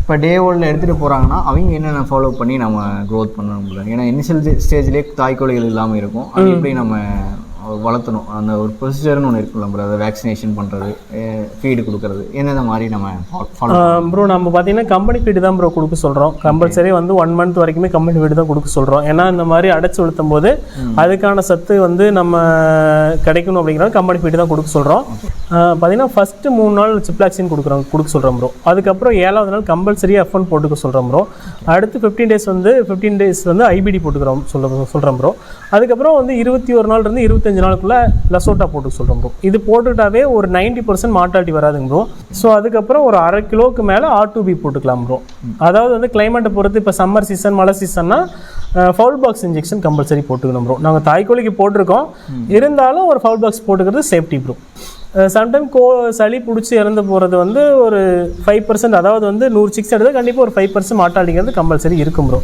இப்போ டே 1 எடுத்துகிட்டு போகிறாங்கன்னா அவங்க என்னென்ன ஃபாலோ பண்ணி நம்ம க்ரோத் பண்ணணும்? ஏன்னா இனிஷியல் ஸ்டேஜ்லேயே தாய்க்கோழிகள் இல்லாமல் இருக்கும், அது எப்படி நம்ம வளர்த்தணும்? அந்த ஒரு ப்ரொசீஜர்னு ஒன்று இருக்குல்ல ப்ரோ, அதை வேக்சினேஷன் பண்ணுறது, ஃபீடு கொடுக்குறது, என்னென்ன மாதிரி நம்ம ஃபாலோ ப்ரோ? நம்ம பார்த்தீங்கன்னா கம்பெனி ஃபீடு தான் ப்ரோ கொடுக்க சொல்கிறோம். கம்பல்சரி வந்து 1 மந்த் வரைக்குமே கம்பெனி ஃபீடு தான் கொடுக்க சொல்கிறோம். ஏன்னா இந்த மாதிரி அடைச்சி உளுத்தும் போது அதுக்கான சத்து வந்து நம்ம கிடைக்கணும் அப்படிங்கிறது கம்பெனி ஃபீடு தான் கொடுக்க சொல்கிறோம். பார்த்தீங்கன்னா ஃபஸ்ட்டு 3 நாள் சிப்ளாக்சின் கொடுக்க சொல்கிறோம் ப்ரோ. அதுக்கப்புறம் 7வது நாள் கம்பல்சரி F1 போட்டுக்க சொல்கிறோம் ப்ரோ. அடுத்து 15 டேஸ் வந்து ஐபிடி போட்டுக்கிறோம் சொல்கிறோம் ப்ரோ. அதுக்கப்புறம் வந்து 21 நாள் இருந்து 25 நாளுக்குள்ள லசோட்டா போட்டு சொல்கிறோம் ப்ரோ. இது போட்டுக்கிட்டாவே ஒரு 90% மார்ட்டாலிட்டி வராதுங்க ப்ரோ. ஸோ அதுக்கப்புறம் ஒரு 1/2 கிலோவுக்கு மேலே R2B போட்டுக்கலாம் ப்ரோ. அதாவது வந்து கிளைமேட்டை பொறுத்து இப்போ சம்மர் சீசன் மழை சீசன்னா ஃபவுல் பாக்ஸ் இன்ஜெக்ஷன் கம்பல்சரி போட்டுக்கணும் ப்ரோ. நாங்கள் தாய்க்கோழிக்கு போட்டிருக்கோம், இருந்தாலும் ஒரு ஃபவுல் பாக்ஸ் போட்டுக்கிறது சேஃப்டி ப்ரோ. சம்டைம் சளி பிடிச்சி இறந்து போகிறது வந்து ஒரு 5%, அதாவது வந்து 100 chicks எடுத்தால் கண்டிப்பாக ஒரு 5% மார்ட்டாலிட்டிங்கிறது கம்பல்சரி இருக்கும் ப்ரோ.